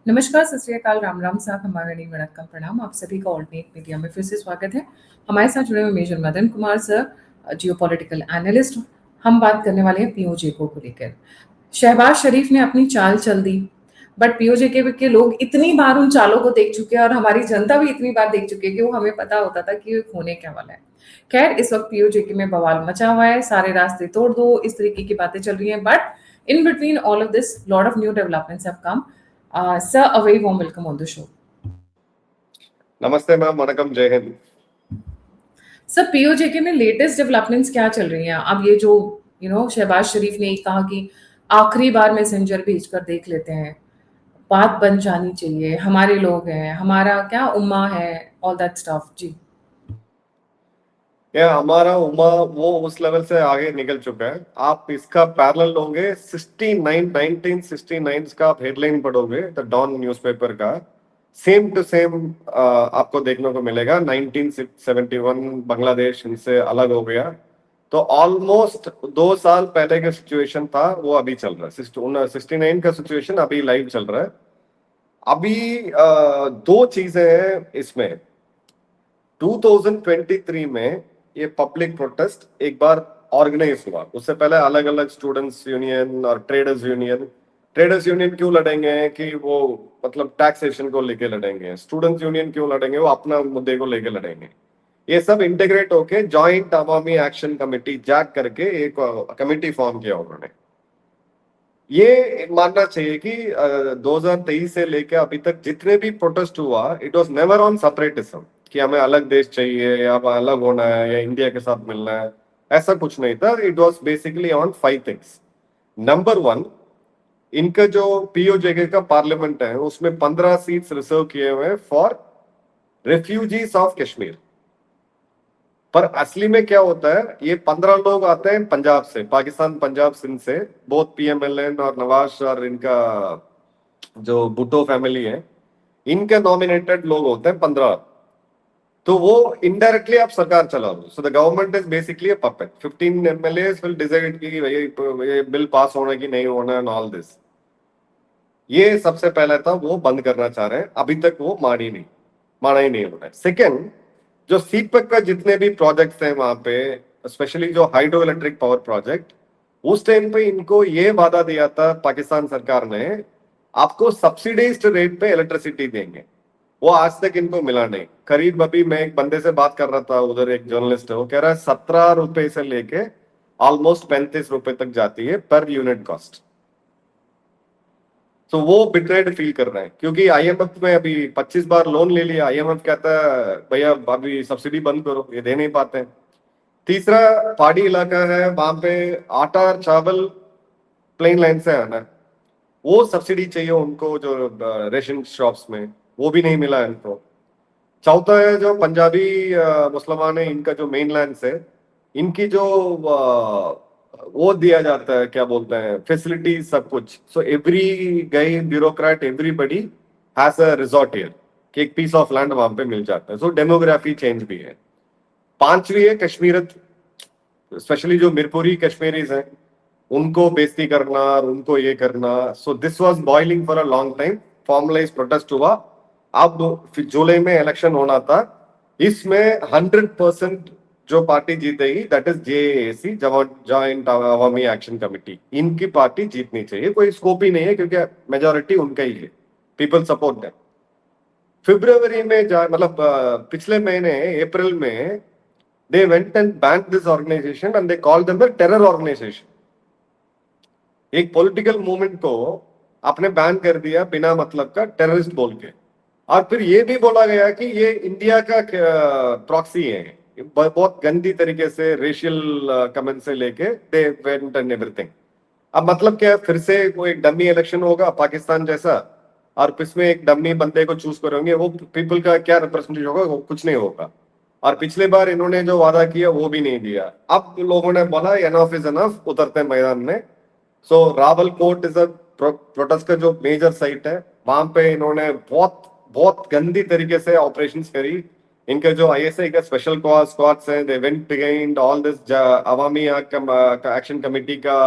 नमस्कार, सत श्री अकाल, राम राम, साथ हमारा वणक्कम, प्रणाम। आप सभी का ऑल्टरनेट मीडिया में फिर से स्वागत है। हमारे साथ जुड़े हुए major Madan Kumar sir, geopolitical analyst. हम बात करने वाले हैं पीओजे को लेकर। शहबाज शरीफ ने अपनी चाल चल दी, बट पीओजे के लोग इतनी बार उन चालों को देख चुके हैं और हमारी जनता भी इतनी बार देख चुकी है कि वो हमें पता होता था कि ये होने क्या वाला है। खैर, इस वक्त पीओजे में बवाल मचा हुआ है, सारे रास्ते तोड़ दो, इस तरीके की बातें चल रही हैं। But in between all of this, lot of new developments have come. Sir, a very warm welcome on the show. नमस्ते मैम, वनकम, जय हिंद। सर, पीओजेके में लेटेस्ट डेवलपमेंट्स क्या चल रही हैं? अब ये जो शहबाज शरीफ ने कहा कि आखिरी बार मैसेंजर भेजकर देख लेते हैं, बात बन जानी चाहिए, हमारे लोग हैं, हमारा क्या उम्मा है, ऑल दैट स्टफ। जी, क्या हमारा उम्मा वो उस लेवल से आगे निकल चुका है। आप इसका पैरेलल लोगे 1969 का आप हेडलाइन पढ़ोगे द डॉन न्यूज़पेपर का, सेम टू सेम आपको देखने को मिलेगा। 1971 बांग्लादेश इनसे अलग हो गया, तो ऑलमोस्ट 2 साल पहले का सिचुएशन था वो अभी चल रहा है। 69 का सिचुएशन अभी लाइव चल रहा है। अभी दो चीजें हैं इसमें। 2023 में ये पब्लिक प्रोटेस्ट एक बार ऑर्गेनाइज हुआ। उससे पहले अलग अलग स्टूडेंट्स यूनियन और ट्रेडर्स यूनियन क्यों लड़ेंगे कि वो मतलब टैक्सेशन को लेके लड़ेंगे, स्टूडेंट्स यूनियन क्यों लड़ेंगे, वो अपना मुद्दे को लेके लड़ेंगे। ये सब इंटीग्रेट होके जॉइंट अवामी एक्शन कमेटी जैक करके एक कमेटी फॉर्म किया उन्होंने। ये मानना चाहिए कि 2023 से लेके अभी तक जितने भी प्रोटेस्ट हुआ, it was never on separatism कि हमें अलग देश चाहिए या अलग होना है या इंडिया के साथ मिलना है, ऐसा कुछ नहीं था। It was basically on 5 things. Number 1, इनका जो पीओजेके का पार्लियामेंट है उसमें 15 सीट्स रिजर्व किए हुए हैं फॉर रेफ्यूजीज ऑफ कश्मीर। पर असली में क्या होता है, ये 15 लोग आते हैं पंजाब से, पाकिस्तान, पंजाब, सिंध से। बहुत पीएमएलएन और नवाज और इनका जो भुट्टो फैमिली है, इनके नॉमिनेटेड लोग होते हैं 15। तो वो इनडायरेक्टली आप सरकार चला लो। So the government is basically a puppet. 15 MLAs will decide कि ये बिल पास होना कि नहीं होना एंड ऑल दिस। ये सबसे पहले था, वो बंद करना चाह रहे हैं। अभी तक वो माना ही नहीं हो रहा है। सेकेंड, जो सीपेक का जितने भी प्रोजेक्ट्स हैं वहां पे, स्पेशली जो हाइड्रो इलेक्ट्रिक पावर प्रोजेक्ट, उस टाइम पे इनको ये वादा दिया था पाकिस्तान सरकार ने, आपको सब्सिडाइज्ड रेट पे इलेक्ट्रिसिटी देंगे। वो आज तक इनको मिला नहीं। करीब अभी मैं एक बंदे से बात कर रहा था, उधर एक जर्नलिस्ट है, वो कह रहा है 17 रुपए से लेके ऑलमोस्ट 35 रुपए तक जाती है पर यूनिट कॉस्ट। तो वो बिट्रेड फील कर रहे हैं क्योंकि आईएमएफ में अभी 25 बार लोन ले लिया। आईएमएफ कहता है भैया अभी सब्सिडी बंद करो, ये दे नहीं पाते हैं। तीसरा, पहाड़ी इलाका है, वहां पे आटा और चावल प्लेन लाइन से आना है, वो सब्सिडी चाहिए उनको, जो रेशन शॉप्स में, वो भी नहीं मिला इनको। चौथा है जो पंजाबी मुसलमान है, इनका जो मेन लैंड है, इनकी जो वो दिया जाता है, क्या बोलते हैं, फैसिलिटीज, सब कुछ। So every guy, bureaucrat, everybody has a resort here कि एक पीस ऑफ लैंड वहां पे मिल जाता है। सो डेमोग्राफी चेंज भी है। पांचवी है कश्मीरत, स्पेशली जो मिरपुरी कश्मीरीज हैं, उनको बेइज्जती करना और उनको ये करना। So this was boiling for a long time. Formalize protest हुआ। अब फिर जुलाई में इलेक्शन होना था। इसमें 100% जो पार्टी जीतेगी that is JAC, joint Awami action committee. इनकी पार्टी जीतनी चाहिए, कोई स्कोप ही नहीं है क्योंकि मेजोरिटी उनका ही है। People support that. फरवरी में मतलब पिछले महीने अप्रैल में they went and banned this organization and they called them a terror organization. एक पॉलिटिकल मूवमेंट को आपने बैन कर दिया बिना मतलब का टेररिस्ट बोल के, और फिर ये भी बोला गया कि ये इंडिया का प्रॉक्सी है। बहुत गंदी तरीके से रेशियल कमेंट से लेके दे वेंट एंड एवरीथिंग। अब मतलब क्या है, फिर से वो एक डमी इलेक्शन होगा पाकिस्तान जैसा, और इसमें एक डमी बंदे को चूज करेंगे, वो पीपल का क्या रिप्रेजेंटेटिव होगा, वो कुछ नहीं होगा। और पिछले बार इन्होंने जो वादा किया वो भी नहीं दिया। अब लोगों ने बोला एनफ इज एनफ, उतरते मैदान में। सो रावलकोट इज अ प्रोटेस्ट का जो मेजर साइट है, वहां पे इन्होंने बहुत बहुत गंदी तरीके से ऑपरेशंस करी। इनके जो आईएसआई का स्पेशल स्क्वाड्स हैं, they went against all this Awami action committee का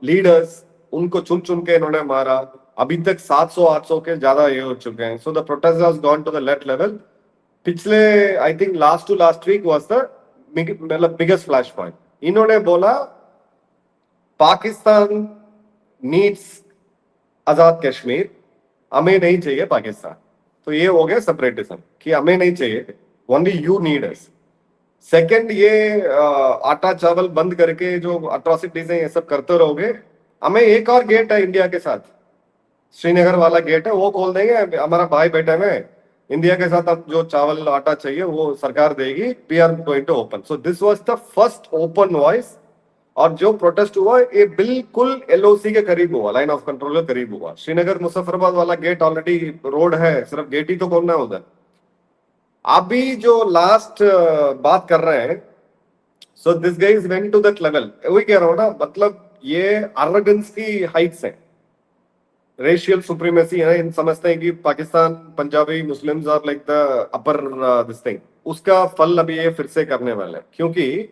लीडर्स, उनको चुन चुन के इन्होंने मारा। अभी तक 700-800 के ज्यादा ये हो चुके हैं. So the protest has gone to the late level. पिछले I think last to last week was the मतलब बिगेस्ट फ्लैश पॉइंट. इन्होंने बोला पाकिस्तान नीड्स आजाद कश्मीर, हमें नहीं चाहिए पाकिस्तान. तो ये हो गया सेपरेटिज्म कि हमें नहीं चाहिए, only you need us. Second, ये आटा चावल बंद करके जो अट्रॉसिटीज है ये सब करते रहोगे, हमें एक और गेट है इंडिया के साथ, श्रीनगर वाला गेट है, वो खोल देंगे. हमारा भाई बेटे में इंडिया के साथ अब जो चावल आटा चाहिए वो सरकार देगी. We are going to open. So this was the first open voice. और जो प्रोटेस्ट हुआ ये बिल्कुल एलओसी के करीब हुआ, लाइन ऑफ कंट्रोल के करीब हुआ. श्रीनगर मुजफ्फराबाद वाला गेट ऑलरेडी रोड है, सिर्फ गेट ही तो खोलना है उधर. अभी जो लास्ट बात कर रहे हैं, so this guys went to that level. वही कह रहा हूं ना, मतलब ये अरगेंस की हाइट्स है, रेशियल सुप्रीमेसी है. इन समझते हैं कि Pakistan Punjabi Muslims are like the upper this thing. उसका फल अभी ये फिर से करने वाले हैं. क्योंकि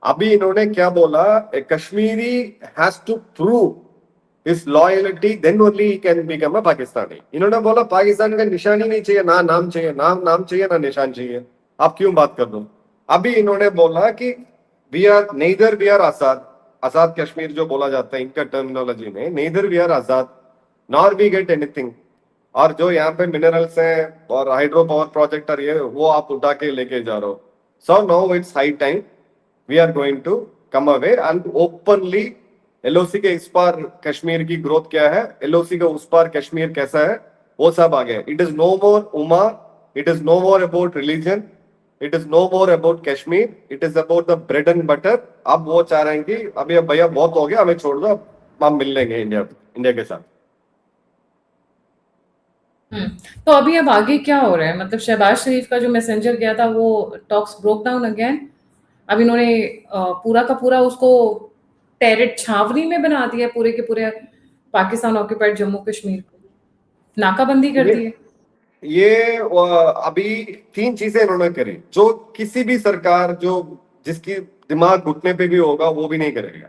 अभी इन्होंने क्या बोला, Kashmiri has to prove his loyalty then only he can become a Pakistani. इन्होंने बोला पाकिस्तान का निशान ही नहीं चाहिए, ना नाम चाहिए, नाम चाहिए ना निशान चाहिए. आप क्यों बात कर दो. अभी इन्होंने बोला कि we are neither we are Azad. Azad Kashmir जो बोला जाता है इनका टर्मिनोलॉजी में, neither we are Azad nor we get anything. और जो यहाँ पे मिनरल्स हैं और हाइड्रो पावर प्रोजेक्ट और ये वो आप उठा के लेके जा रहे हो. So no it's high time we are going to come away and openly. LOC के इस पार कश्मीर की ग्रोथ क्या है, एलओसी के उस पार कश्मीर कैसा है, वो सब आ गया. It is no more ummah, it is no more about religion, it is no more about Kashmir, it is about the bread and butter. अब वो चाह रहे हैं कि अभी अब भैया बहुत हो गया, हमें छोड़ दो, अब हम मिल लेंगे इंडिया के साथ. तो अभी अब आगे क्या हो रहा है, मतलब शहबाज शरीफ का जो मैसेंजर गया था वो टॉक्स ब्रोक डाउन अगेन. अब इन्होंने पूरा का पूरा उसको टेररिस्ट छावनी में बना दिया, पूरे के पूरे पाकिस्तान ऑक्यूपाइड जम्मू कश्मीर को नाकाबंदी कर दी है. ये अभी 3 चीजें इन्होंने करी जो किसी भी सरकार जो जिसकी दिमाग घुटने पे भी होगा वो भी नहीं करेगा.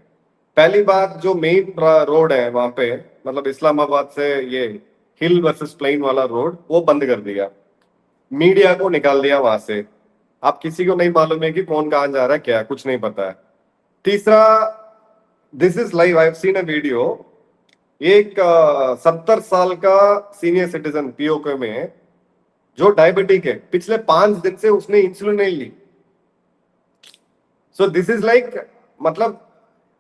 पहली बात, जो मेन रोड है वहां पे, मतलब इस्लामाबाद से ये हिल वर्सेस प्लेन वाला रोड, वो बंद कर दिया. मीडिया को निकाल दिया वहां से. आप किसी को नहीं मालूम है कि कौन कहां जा रहा है, क्या कुछ नहीं पता है. तीसरा, this is live, I have seen a video. एक 70 साल का सीनियर सिटीजन पीओके में जो डायबिटिक है, पिछले 5 दिन से उसने इंसुलिन नहीं ली. सो दिस इज लाइक, मतलब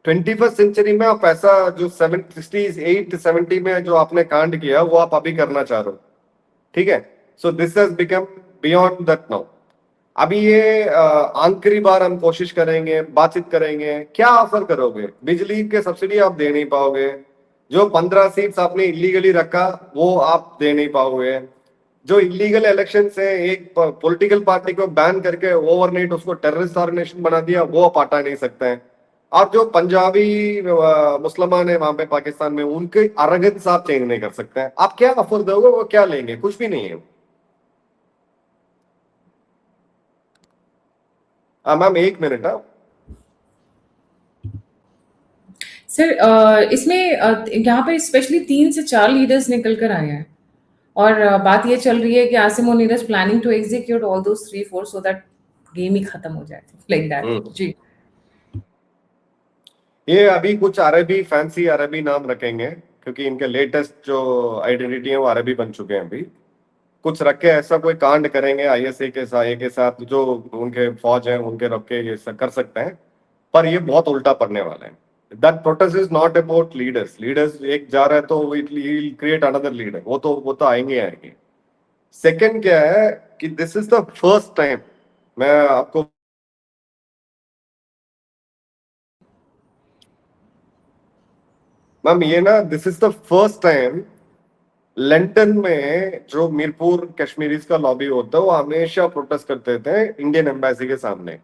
21st सेंचुरी में आप ऐसा जो 68-70 में जो आपने कांड किया वो आप अभी करना चाह रहे हो. ठीक है. So this has become beyond that now. अभी ये आखिरी बार हम कोशिश करेंगे, बातचीत करेंगे. क्या ऑफर करोगे? बिजली के सब्सिडी आप दे नहीं पाओगे. जो 15 सीट्स आपने इलीगली रखा वो आप दे नहीं पाओगे. जो इलीगल इलेक्शन से एक पॉलिटिकल पार्टी को बैन करके ओवरनाइट उसको टेररिस्ट ऑर्गेनाइजेशन बना दिया, वो आप हटा नहीं सकते हैं. और जो पंजाबी मुसलमान है वहां पे पाकिस्तान में, उनके अरगेंस आप चेंज नहीं कर सकते हैं. आप क्या ऑफर दोगे, वो क्या लेंगे? कुछ भी नहीं है. Ma'am 1 minute. सर इसमें यहाँ पे स्पेशली 3 से 4 लीडर्स निकल कर आए हैं और बात ये चल रही है कि Asim Munir is planning to execute all those 3-4 so that game ही खत्म हो जाए, लाइक दैट. जी. ये अभी कुछ अरबी, फैंसी अरबी नाम रखेंगे क्योंकि इनके लेटेस्ट जो आइडेंटिटी है वो अरबी बन चुके हैं. अभी कुछ रख के ऐसा कोई कांड करेंगे आईएसए के साथ जो उनके फौज है उनके रख के ये कर सकते हैं. पर ये बहुत उल्टा पड़ने वाला है. That protest is not about leaders एक जा रहा है तो विल क्रिएट अनदर लीडर. वो तो आएंगे. सेकंड क्या है कि this is the first time, मैं आपको मैम ये ना, this is the first time London में जो मीरपुर कश्मीरीज का लॉबी होता है वो हमेशा प्रोटेस्ट करते थे इंडियन एम्बेसी के सामने.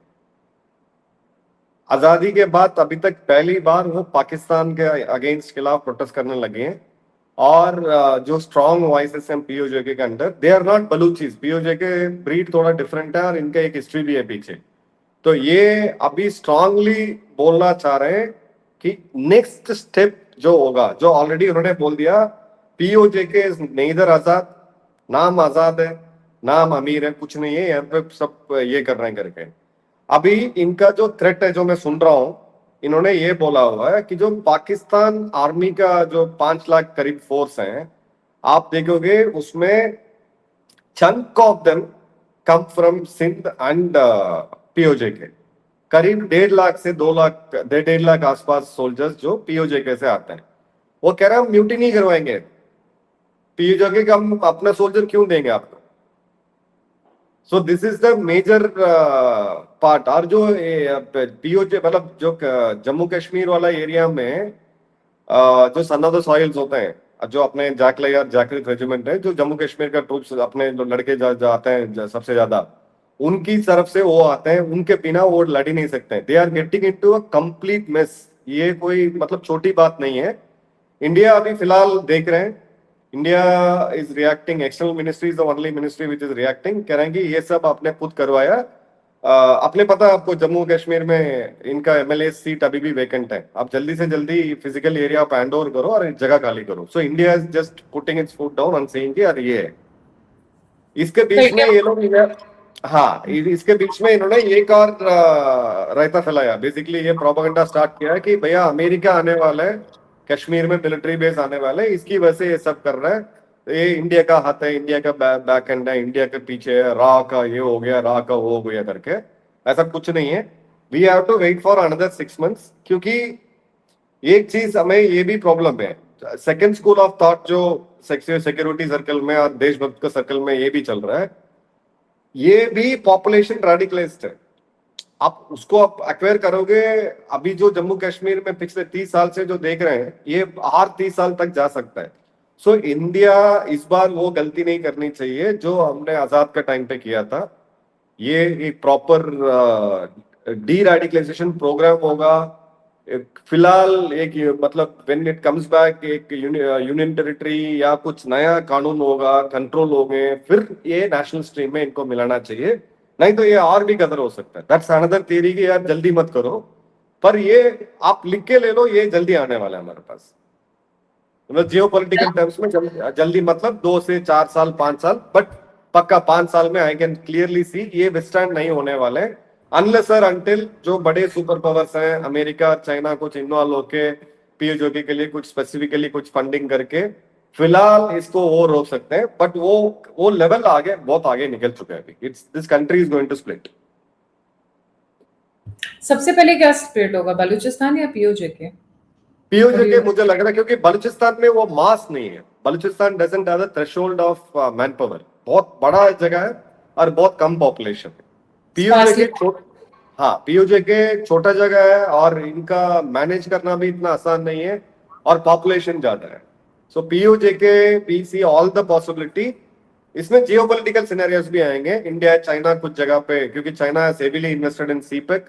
आजादी के बाद अभी तक पहली बार वो पाकिस्तान के अगेंस्ट खिलाफ प्रोटेस्ट करने लगे हैं. और जो स्ट्रॉन्ग वॉइसेस हैं पीओजे के अंदर, दे आर नॉट बलूचीज. पीओजे के ब्रीड थोड़ा डिफरेंट है और इनका एक हिस्ट्री भी है पीछे. तो ये अभी स्ट्रांगली बोलना चाह रहे हैं कि नेक्स्ट स्टेप जो होगा, जो ऑलरेडी उन्होंने बोल दिया पीओजे के नेइदर आजाद, नाम आजाद है, नाम अमीर है, कुछ नहीं है, यहाँ पे सब ये कर रहे हैं करके। अभी इनका जो थ्रेट है जो मैं सुन रहा हूं, इन्होंने ये बोला हुआ है कि जो पाकिस्तान आर्मी का जो 5 लाख करीब फोर्स है, आप देखोगे उसमें chunk of them come from Sindh and POJ के। करीब 1.5 लाख से 2 लाख, 1.5 लाख आसपास सोल्जर्स जो पीओजे के से आते हैं। वो कह रहे हैं हम म्यूटिनी करवाएंगे, पीओजे के हम अपना सोल्जर क्यों देंगे आपको। So this is the major part. और जो पीओजे मतलब जो जम्मू कश्मीर वाला एरिया में जो सन ऑफ द सॉइल्स होते हैं, जो अपने जाकलियर जाकरित रेजिमेंट है, जो जम्मू कश्मीर का ट्रूप्स अपने जो लड़के जाते हैं सबसे ज्यादा, उनकी तरफ से वो आते हैं, उनके बिना वो लड़ ही नहीं सकते। They are getting into a complete mess. ये कोई मतलब छोटी बात नहीं है। इंडिया अभी फिलहाल देख रहे हैं, India is reacting, external ministry is the only ministry which is reacting, कह रहे हैं कि ये सब आपने खुद करवाया। अपने पता है आपको जम्मू कश्मीर में इनका एमएलए सीट अभी भी वेकेंट है, आप जल्दी से जल्दी फिजिकल एरिया आप हैंड ओवर करो और जगह खाली करो। So India is just putting it's foot down and saying कि यार ये है। इसके तो बीच में इंडिया ये लोग, हाँ इसके बीच में इन्होंने एक और रायता फैलाया, बेसिकली ये प्रोपेगेंडा स्टार्ट किया है कि भैया अमेरिका आने वाला है, कश्मीर में मिलिट्री बेस आने वाला है, इसकी वजह से ये सब कर रहा है, ये इंडिया का हाथ है, इंडिया का बैक एंड है, इंडिया के पीछे है, रा का ये हो गया, रा का वो हो गया करके। ऐसा कुछ नहीं है। We have to wait for another 6 months, क्योंकि एक चीज हमें ये भी प्रॉब्लम है, सेकेंड स्कूल ऑफ थॉट जो सिक्योरिटी सर्कल में और देशभक्त के सर्कल में ये भी चल रहा है, ये भी पॉपुलेशन रेडिकलाइज्ड है। आप उसको आप एक्वायर करोगे, अभी जो जम्मू कश्मीर में पिछले 30 साल से जो देख रहे हैं, ये हर 30 साल तक जा सकता है। सो इंडिया इस बार वो गलती नहीं करनी चाहिए जो हमने आजाद का टाइम पे किया था। ये एक प्रॉपर डी रेडिकलाइजेशन प्रोग्राम होगा। फिलहाल एक मतलब व्हेन इट कम्स बैक एक यूनियन टेरिटरी या कुछ नया कानून होगा, कंट्रोल होंगे, फिर ये नेशनल स्ट्रीम में इनको मिलाना चाहिए। नहीं तो ये और भी गदर हो सकता है। दैट्स अनदर थियरी कि यार जल्दी मत करो, पर ये आप लिख के ले लो, ये जल्दी आने वाला है हमारे पास। मतलब जियो पॉलिटिकल टर्म्स में जल्दी मतलब 2 से 4 साल 5 साल, बट पक्का 5 साल में आई कैन क्लियरली सी ये विस्टैंड नहीं होने वाले, अनलेस और अनटिल जो बड़े सुपर पावर्स हैं अमेरिका चाइना कुछ इन्वॉल्व होके पीओजे के लिए कुछ स्पेसिफिकली कुछ फंडिंग करके फिलहाल इसको वो रोक सकते हैं। बट वो लेवल आगे बहुत आगे निकल चुका है अभी। It's this country is going to split. सबसे पहले क्या स्प्लिट होगा, बलूचिस्तान या पीओजे के? पीओजे के मुझे लग रहा है, क्योंकि बलूचिस्तान में वो मास नहीं है। Balochistan doesn't have the threshold of man power, बहुत बड़ा जगह है और बहुत कम पॉपुलेशन है। PoJ sparsely. के हाँ, पीओजे के छोटा जगह है और इनका मैनेज करना भी इतना आसान नहीं है और पॉपुलेशन ज्यादा है। सो पीओजे के we see all the possibility. इसमें जियोपॉलिटिकल सिनेरियोस भी आएंगे, इंडिया चाइना कुछ जगह पे, क्योंकि China has heavily invested in CPEC,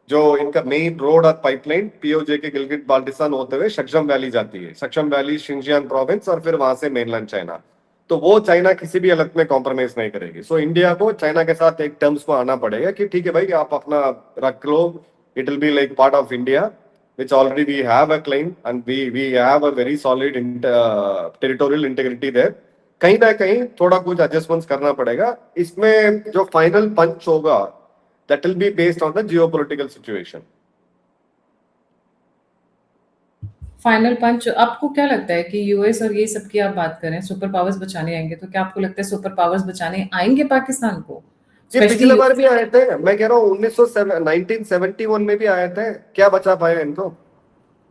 जो इनका मेन रोड और पाइपलाइन पीओजे के गिलगिट बाल्टिस्तान होते हुए सक्शम वैली जाती है, सक्शम वैली शिंजियांग प्रोविंस और फिर वहां से मेनलैंड चाइना। तो वो चाइना किसी भी हालत में कॉम्प्रोमाइज नहीं करेगी। सो इंडिया को चाइना के साथ एक टर्म्स को आना पड़ेगा कि ठीक है भाई आप अपना रख लो, it will be like part of India which already we have a claim and we have a very solid territorial integrity there। कहीं ना कहीं थोड़ा कुछ एडजस्टमेंट्स करना पड़ेगा। इसमें जो फाइनल पंच होगा that will be based on the geopolitical situation। Final punch, आपको क्या लगता है कि यूएस और ये सब की आप बात करें, सुपर पावर्स बचाने आएंगे, तो क्या आपको लगता है सुपर पावर्स बचाने आएंगे पाकिस्तान को? ये स्पेशली पिछले बार भी आए थे, मैं कह रहा हूँ 1971 में भी आए थे, क्या बचा पाए इनको?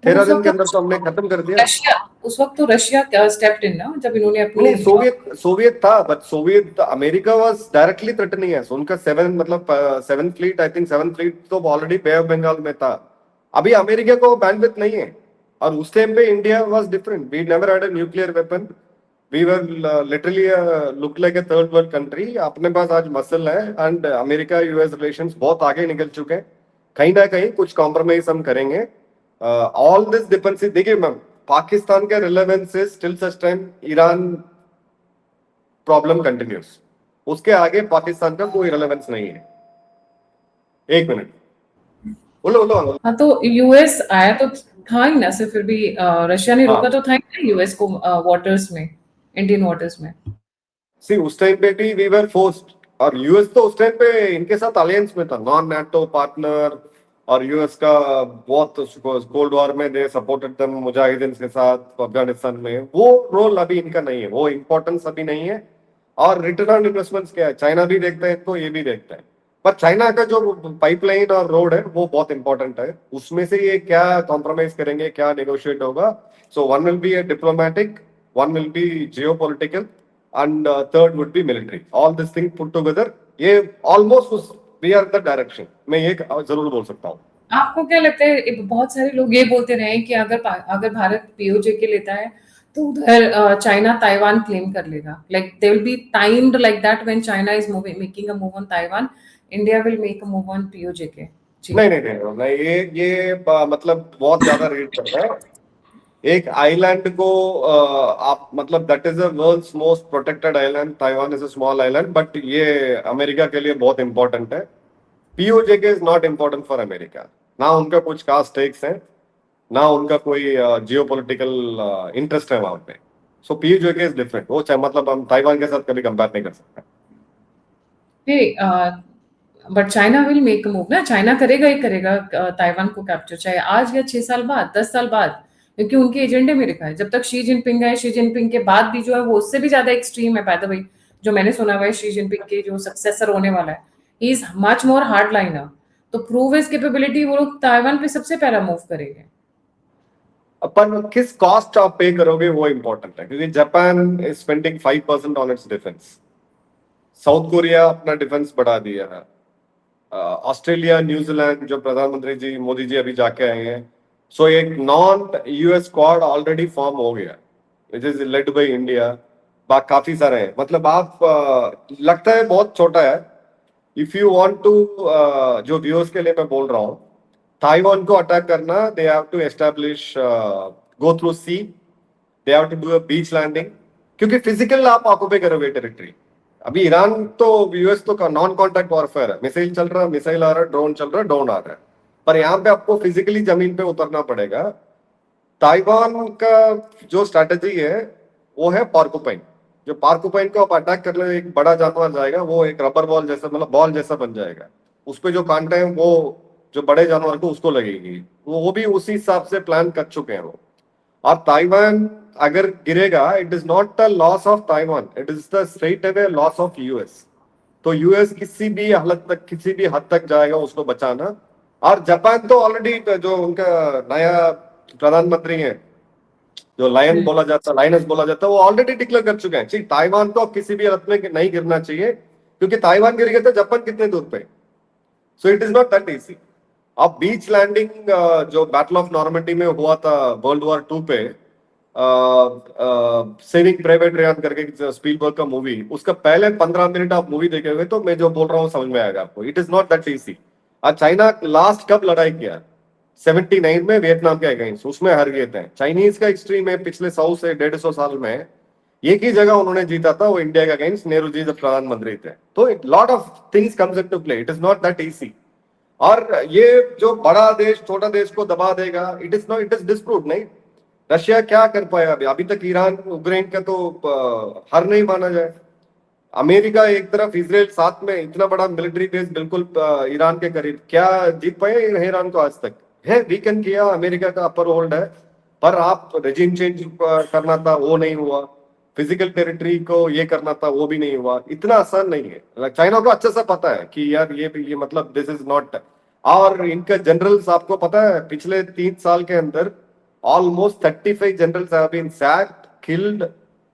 13 दिन के अंदर तो हमने खत्म कर दिया। रशिया, उस वक्त तो रशिया स्टेप्ड इन ना, जब इन्होंने अपनी नहीं, सोवियत था, but Soviet America was directly threatening है। उनका 7 फ्लीट, आई थिंक 7 फ्लीट तो ऑलरेडी बे ऑफ बंगाल में था। अभी अमेरिका को बैंडविड्थ नहीं है। और उस टाइम पे India was different, we never had a nuclear weapon, we were literally look like a third world country. अपने पास आज मसल है एंड अमेरिका यूएस रिलेशंस बहुत आगे निकल चुके हैं। कहीं ना कहीं कुछ कॉम्प्रोमाइज हम करेंगे। ऑल दिस डिपेंड्स, देखिए मैम, पाकिस्तान का relevance is still such time Iran problem continuous, उसके आगे पाकिस्तान का कोई रिलेवेंस नहीं है। एक मिनट, बोलो बोलो। हाँ, तो यूएस आया तो था ही ना सर, फिर भी रशिया ने हाँ रोका तो था ही ना यूएस को वाटर्स में, इंडियन वाटर्स में। सी उस टाइम पे भी वी वर फोर्स्ड, और यूएस तो उस टाइम पे इनके साथ अलायंस में था, नॉन नाटो पार्टनर, और यूएस का बहुत कोल्ड वॉर में दे सपोर्टेड देम मुजाहिदीन के साथ अफगानिस्तान में। वो रोल अभी इनका नहीं है, वो इम्पोर्टेंस अभी नहीं है। और रिटर्न ऑन इन्वेस्टमेंट्स क्या है, चाइना भी देखता है तो ये भी देखता है। पर चाइना का जो पाइपलाइन और रोड है वो बहुत इंपॉर्टेंट है, उसमें से ये क्या कॉम्प्रोमाइज करेंगे, क्या नेगोशिएट होगा। So one will be A diplomatic, one will be geopolitical, and third would be military. All this thing put together, ये almost we are the direction, मैं ये जरूर बोल सकता हूँ। आपको क्या लगता है, बहुत सारे लोग ये बोलते रहे हैं कि अगर भारत पीओजे के लेता है तो उधर चाइना ताइवान क्लेम कर लेगा, like they will be timed like that when China is moving making a move on Taiwan, India will make a move on PoJ के। जी। नहीं नहीं नहीं नहीं, ये मतलब बहुत ज्यादा रीड कर रहा है। एक आइलैंड को आप मतलब that is the world's most protected island, Taiwan is a small island, but ये अमेरिका के लिए बहुत इंपॉर्टेंट है। POJK is not important for America, ना उनका कुछ खास स्टेक्स है, ना उनका कोई जियो पोलिटिकल इंटरेस्ट है वहां पे। सो पीओजेके इज डिफरेंट, वो चाहे मतलब हम ताइवान के साथ कभी कंपेयर नहीं कर सकते। But China will make a move ना, चाइना करेगा ही करेगा ताइवान को कैप्चर, चाहे आज या 6 साल बाद, 10 साल बाद, क्योंकि उनके एजेंडे में लिखा है। जब तक शी जिनपिंग है, शी जिनपिंग के बाद भी जो है वो उससे भी ज्यादा एक्सट्रीम है, बाय द वे, जो मैंने सुना हुआ है शी जिनपिंग के जो सक्सेसर होने वाला है, he is much more hard liner. तो प्रूव हिज कैपेबिलिटी वो लोग ताइवान पे सबसे पहला मूव करेंगे। अपन किस कॉस्ट आप पे करोगे वो इंपॉर्टेंट है, क्योंकि Japan is spending 5% on it's defence, south Korea अपना डिफेंस बढ़ा दिया है, ऑस्ट्रेलिया न्यूजीलैंड जो प्रधानमंत्री जी मोदी जी अभी जाके आए हैं, सो एक non US squad already form हो गया, which is led by India. काफी सारे हैं, मतलब आप लगता है बहुत छोटा है। इफ यू वांट टू, जो व्यूअर्स के लिए मैं बोल रहा हूँ, ताइवान को अटैक करना, they have to establish, go through sea, they have to do a beach landing, क्योंकि फिजिकल आप ऑक्युपाई करोगे टेरिटरी। अभी ईरान तो यूएस तो नॉन कॉन्टैक्ट वॉरफेयर है, मिसाइल चल रहा है, मिसाइल आ रहा है, ड्रोन चल रहा है, ड्रोन आ रहा है, पर यहाँ पे आपको फिजिकली जमीन पे उतरना पड़ेगा। ताइवान का जो स्ट्रैटेजी है वो है पार्कोपाइन। जो पार्कोपाइन को आप अटैक कर ले, एक बड़ा जानवर जाएगा, वो एक रबर बॉल जैसा, मतलब बॉल जैसा बन जाएगा, उस पे जो कांटे हैं वो जो बड़े जानवर को उसको लगेगी, वो भी उसी हिसाब से प्लान कर चुके हैं वो। और ताइवान अगर गिरेगा, it is not the loss of Taiwan, it is the straight away loss of US. तो यूएस किसी भी हालत तक, किसी भी हद तक जाएगा उसको बचाना। और जापान तो ऑलरेडी, जो उनका नया प्रधानमंत्री है, जो लायन बोला जाता, लाइनस बोला जाता है, वो ऑलरेडी डिक्लेयर कर चुके हैं, ताइवान को अब किसी भी हालत में नहीं गिरना चाहिए, क्योंकि ताइवान गिर गया तो जापान कितने दूर पे। So it is not that easy. अब बीच लैंडिंग, जो बैटल ऑफ नॉर्मंडी में हुआ था वर्ल्ड वॉर 2 पे, सेविंग प्राइवेट रियान करके स्पीलबर्ग का मूवी, उसका पहले 15 मिनट आप मूवी देखे हुए तो मैं जो बोल रहा हूँ समझ में आएगा आपको। It is not that easy. आज चाइना लास्ट कब लड़ाई किया, 79 में वियतनाम के अगेंस्ट, उसमें हार गए थे। चाइनीज का एक्सट्रीम है, पिछले 100 से 150 साल में एक ही जगह उन्होंने जीता था, वो इंडिया के अगेंस्ट, नेहरू जी जब प्रधानमंत्री थे। तो lot of things comes into play, it is not that easy. और ये जो बड़ा देश छोटा देश को दबा देगा, it is not, it is disprove नहीं। रशिया क्या कर पाया अभी, अभी तक ईरान यूक्रेन का तो हार नहीं माना जाए। अमेरिका एक तरफ, इसराइल साथ में, इतना बड़ा मिलिट्री बेस बिल्कुल ईरान के करीब, क्या जीत पाए ईरान को आज तक? है वीकन किया, अमेरिका का अपर होल्ड है, पर आप रेजिम चेंज करना था वो नहीं हुआ, फिजिकल टेरिटरी को ये करना था वो भी नहीं हुआ। इतना आसान नहीं है, चाइना को अच्छा सा पता है कि यार ये मतलब दिस इज नॉट। और इनका जनरल्स आपको पता है, पिछले 3 साल के अंदर almost 35 generals have been sacked, killed,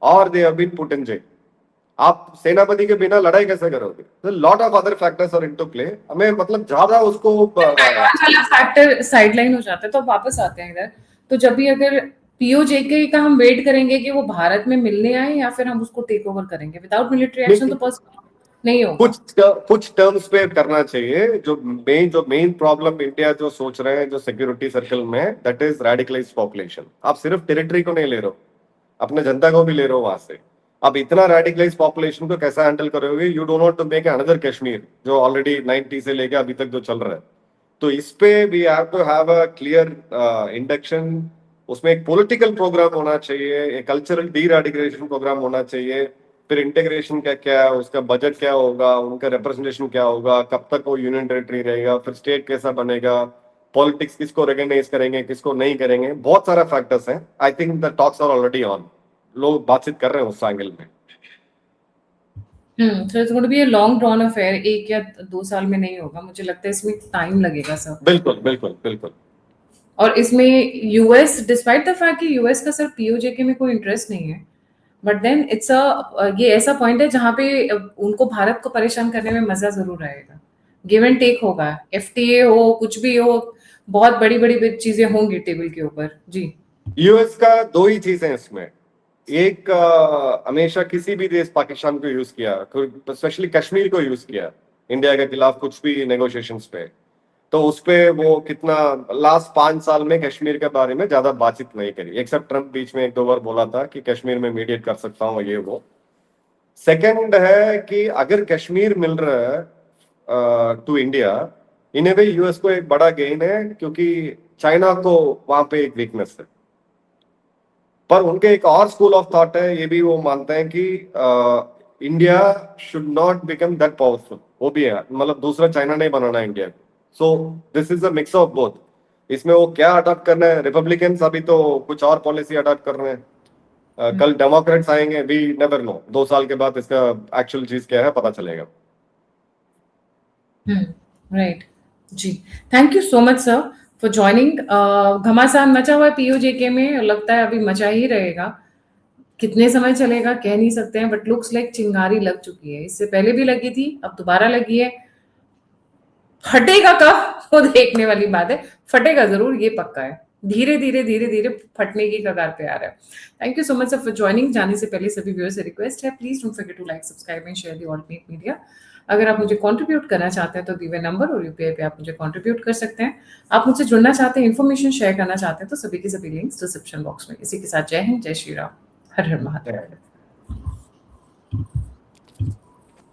और they have been put in jail. आप सेनापति के बिना लड़ाई कैसे करोगे? Lot of other factors are into play, हमें मतलब ज्यादा उसको ताइवान वाला फैक्टर साइडलाइन हो जाता है तो वापस आते हैं इधर। तो जब भी अगर पीओजेके का हम वेट करेंगे कि वो भारत में मिलने आए, या फिर हम उसको टेक ओवर करेंगे विदाउट मिलिट्री एक्शन, तो पॉसिबल नहीं होगा। कुछ टर्म्स पे करना चाहिए। जो मेन प्रॉब्लम इंडिया जो सोच रहे हैं जो सिक्योरिटी सर्कल में, दैट इज रेडिकलाइज्ड पॉपुलेशन। आप सिर्फ टेरिटरी को नहीं ले रहे हो, अपने जनता को भी ले रहे हो वहां से। अब इतना रेडिकलाइज पॉपुलेशन को कैसा हैंडल करोगे? You do not to make another Kashmir, जो ऑलरेडी 90 से लेके अभी तक जो चल रहा है। तो इस पे we have to have a clear induction, उसमें एक पॉलिटिकल प्रोग्राम होना चाहिए, एक कल्चरल डी रेडिकलाइजेशन प्रोग्राम होना चाहिए, फिर इंटीग्रेशन क्या क्या है, उसका बजट क्या होगा, उनका रिप्रेजेंटेशन क्या होगा, कब तक वो यूनियन टेरिटरी रहेगा, फिर स्टेट कैसा बनेगा, पॉलिटिक्स किसको रिकॉग्नाइज करेंगे किसको नहीं करेंगे, बहुत सारा फैक्टर्स हैं। I think the talks are already on, लोग बातचीत कर रहे हैं उस एंगल में। So it's going to be a long drawn affair, 1 या 2 साल में नहीं होगा, मुझे लगता है इसमें टाइम लगेगा सर। बिल्कुल बिल्कुल बिल्कुल। और इसमें यूएस, डिस्पाइट द फैक्ट कि यूएस का सर पीओजेके में कोई इंटरेस्ट नहीं है, बट देन इट्स ये ऐसा पॉइंट है जहाँ पे उनको भारत को परेशान करने में मजा जरूर आएगा। गिव एंड टेक होगा, एफटीए हो कुछ भी हो, बहुत बड़ी बड़ी चीजें होंगी टेबल के ऊपर जी। यूएस का दो ही चीजें हैं इसमें, एक हमेशा किसी भी देश पाकिस्तान को यूज किया, स्पेशली कश्मीर को यूज किया इंडिया के खिलाफ कुछ भी नेगोशिएशंस पे, तो उस पे वो कितना लास्ट 5 साल में कश्मीर के बारे में ज्यादा बातचीत नहीं करी, एक्सेप्ट ट्रंप बीच में 1-2 बार बोला था कि कश्मीर में मीडिएट कर सकता हूँ ये वो। सेकंड है कि अगर कश्मीर मिल रहा है to India, in a way US को एक बड़ा गेन है, क्योंकि चाइना को वहां पे एक वीकनेस है। पर उनके एक और स्कूल ऑफ थॉट है, ये भी वो मानते हैं कि India should not become that powerful, वो भी है, मतलब दूसरा चाइना नहीं बनाना इंडिया को। सो this is a mix of both. इसमें वो क्या अडॉप्ट करना है, रिपब्लिकन्स अभी तो कुछ और पॉलिसी अडॉप्ट कर रहे हैं, कल डेमोक्रेट्स आएंगे, वी नेवर नो, 2 साल के बाद इसका एक्चुअल चीज क्या है पता चलेगा। Right ji, thank you so much sir for joining. घमासान मचा हुआ है पीओजेके में, लगता है अभी मचा ही रहेगा, कितने समय चलेगा कह नहीं सकते हैं, बट लुक्स लाइक चिंगारी लग चुकी है, इससे पहले भी लगी थी, अब दोबारा लगी है। फटेगा कब वो देखने वाली बात है, फटेगा जरूर ये पक्का है, धीरे धीरे धीरे धीरे फटने की कगार पे आ रहा है। Thank you so much sir for joining. जाने से पहले सभी व्यूअर्स से रिक्वेस्ट है, please don't forget to like, subscribe and share the alternate media. अगर आप मुझे कंट्रीब्यूट करना चाहते हैं तो दिए नंबर और यूपीआई पे आप मुझे कंट्रीब्यूट कर सकते हैं। आप मुझसे जुड़ना चाहते हैं, इन्फॉर्मेशन शेयर करना चाहते हैं, तो सभी के सभी लिंक्स डिस्क्रिप्शन बॉक्स में। इसी के साथ जय हिंद, जय श्री राम, हर हर महादेव।